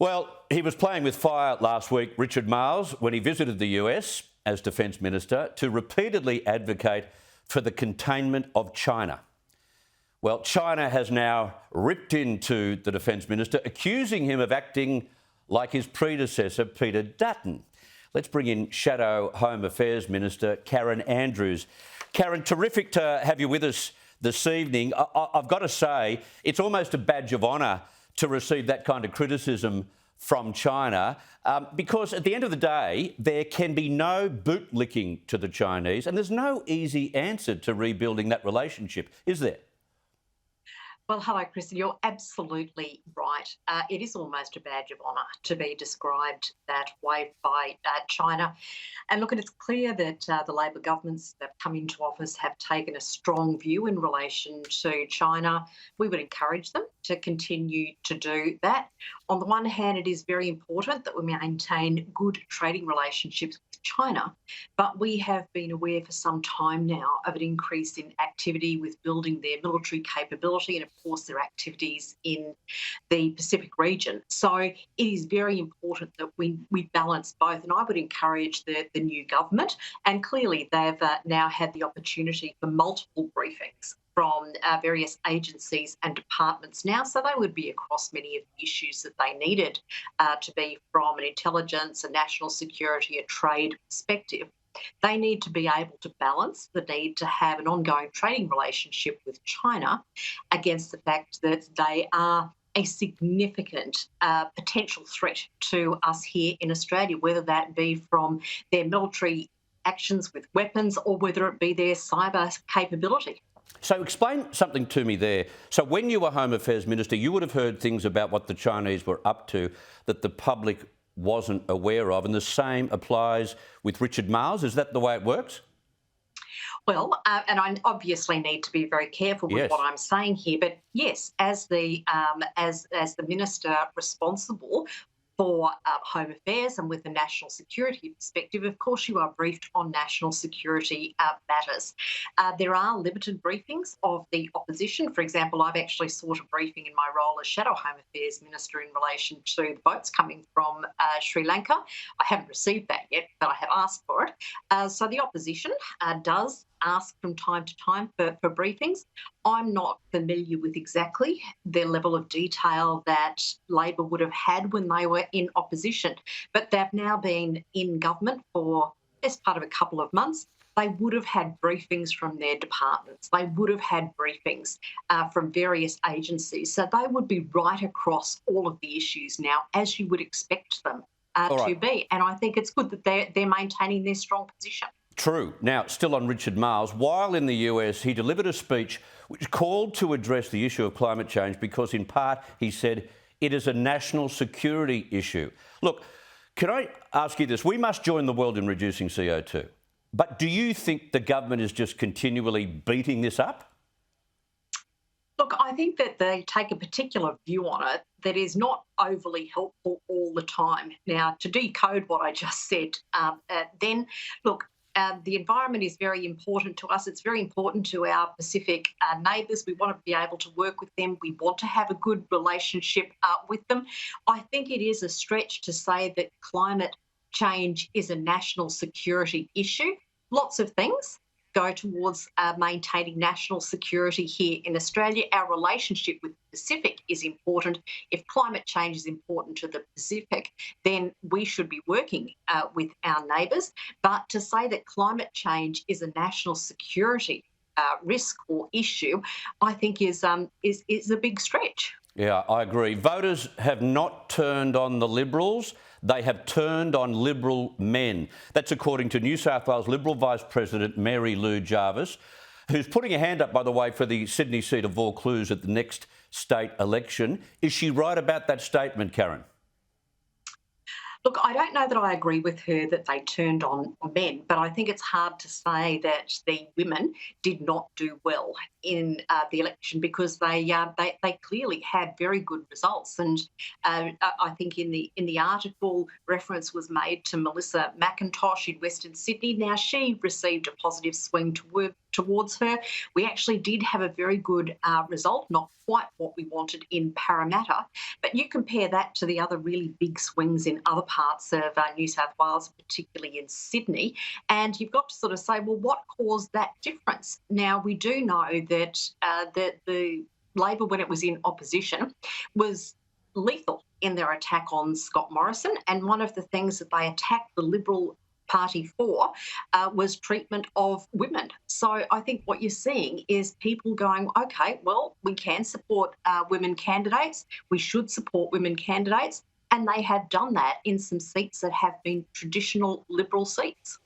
Well, he was playing with fire last week, Richard Marles, when he visited the US as Defence Minister to repeatedly advocate for the containment of China. Well, China has now ripped into the Defence Minister, accusing him of acting like his predecessor, Peter Dutton. Let's bring in Shadow Home Affairs Minister Karen Andrews. Karen, terrific to have you with us this evening. I've got to say, it's almost a badge of honour to receive that kind of criticism from China, because at the end of the day, there can be no bootlicking to the Chinese, and there's no easy answer to rebuilding that relationship, is there? Well, hello, Chris. You're absolutely right. It is almost a badge of honour to be described that way by China. And look, it's clear that the Labor governments that have come into office have taken a strong view in relation to China. We would encourage them to continue to do that. On the one hand, it is very important that we maintain good trading relationships with China, but we have been aware for some time now of an increase in activity with building their military capability and, of course, their activities in the Pacific region. So it is very important that we balance both, and I would encourage the new government, and clearly they've now had the opportunity for multiple briefings from various agencies and departments now, so they would be across many of the issues that they needed to be from an intelligence, a national security, a trade perspective. They need to be able to balance the need to have an ongoing trading relationship with China against the fact that they are a significant potential threat to us here in Australia, whether that be from their military actions with weapons or whether it be their cyber capability. So explain something to me there. So when you were Home Affairs Minister, you would have heard things about what the Chinese were up to that the public wasn't aware of, and the same applies with Richard Marles. Is that the way it works? Well, and I obviously need to be very careful with what I'm saying here, but yes, as the minister responsible for Home Affairs and with the national security perspective, of course, you are briefed on national security matters. There are limited briefings of the opposition. For example, I've actually sought a briefing in my role as Shadow Home Affairs Minister in relation to the boats coming from Sri Lanka. I haven't received that yet, but I have asked for it. So the opposition does ask from time to time for briefings. I'm not familiar with exactly the level of detail that Labor would have had when they were in opposition, but they've now been in government for the best part of a couple of months. They would have had briefings from their departments. They would have had briefings from various agencies. So they would be right across all of the issues now, as you would expect them to be. And I think it's good that they're maintaining their strong position. True. Now, still on Richard Marles, while in the US, he delivered a speech which called to address the issue of climate change because, in part, he said it is a national security issue. Look, can I ask you this? We must join the world in reducing CO2. But do you think the government is just continually beating this up? Look, I think that they take a particular view on it that is not overly helpful all the time. Now, to decode what I just said, the environment is very important to us. It's very important to our Pacific neighbours. We want to be able to work with them. We want to have a good relationship with them. I think it is a stretch to say that climate change is a national security issue. Lots of things go towards maintaining national security here in Australia. Our relationship with the Pacific is important. If climate change is important to the Pacific, then we should be working with our neighbours. But to say that climate change is a national security risk or issue, I think is a big stretch. Yeah, I agree. Voters have not turned on the Liberals. They have turned on Liberal men. That's according to New South Wales Liberal Vice President Mary Lou Jarvis, who's putting a hand up, by the way, for the Sydney seat of VAUCLUSE at the next state election. Is she right about that statement, Karen? Look, I don't know that I agree with her that they turned on men, but I think it's hard to say that the women did not do well in the election because they clearly had very good results. And I think in the article, reference was made to Melissa McIntosh in Western Sydney. Now, she received a positive swing towards her. We actually did have a very good result, not quite what we wanted in Parramatta, but you compare that to the other really big swings in other parts of New South Wales, particularly in Sydney, and you've got to sort of say, well, what caused that difference? Now, we do know that the Labor, when it was in opposition, was lethal in their attack on Scott Morrison, and one of the things that they attacked the Liberal Party for was treatment of women. So I think what you're seeing is people going, okay, well, we can support women candidates, we should support women candidates, and they have done that in some seats that have been traditional Liberal seats.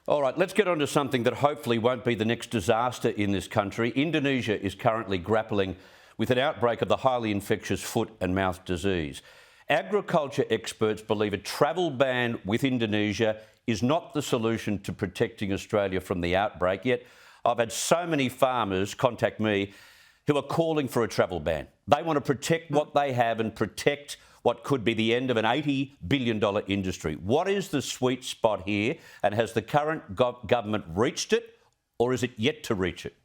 All right, let's get on to something that hopefully won't be the next disaster in this country. Indonesia is currently grappling with an outbreak of the highly infectious foot and mouth disease. Agriculture experts believe a travel ban with Indonesia is not the solution to protecting Australia from the outbreak. Yet I've had so many farmers contact me who are calling for a travel ban. They want to protect what they have and protect what could be the end of an $80 billion industry. What is the sweet spot here, and has the current government reached it, or is it yet to reach it?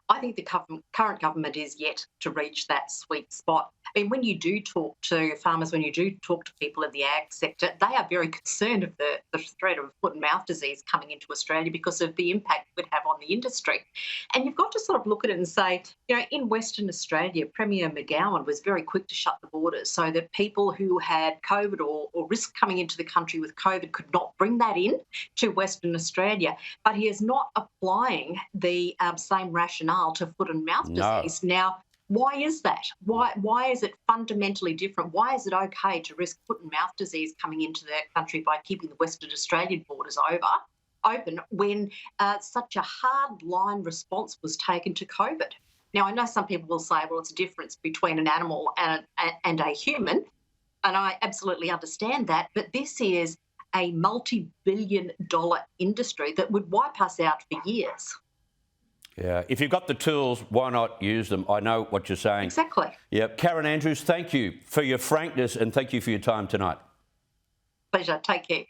I think the current government is yet to reach that sweet spot. I mean, when you do talk to farmers, when you do talk to people in the ag sector, they are very concerned of the threat of foot and mouth disease coming into Australia because of the impact it would have on the industry. And you've got to sort of look at it and say, you know, in Western Australia, Premier McGowan was very quick to shut the borders so that people who had COVID or risk coming into the country with COVID could not bring that in to Western Australia. But he is not applying the same rationale to foot and mouth disease. Now, why is that? Why is it fundamentally different? Why is it okay to risk foot and mouth disease coming into the country by keeping the Western Australian borders open when such a hard line response was taken to COVID? Now, I know some people will say, well, it's a difference between an animal and a human, and I absolutely understand that, but this is a multi-billion-dollar industry that would wipe us out for years. Yeah, if you've got the tools, why not use them? I know what you're saying. Exactly. Yeah, Karen Andrews, thank you for your frankness and thank you for your time tonight. Pleasure. Take care.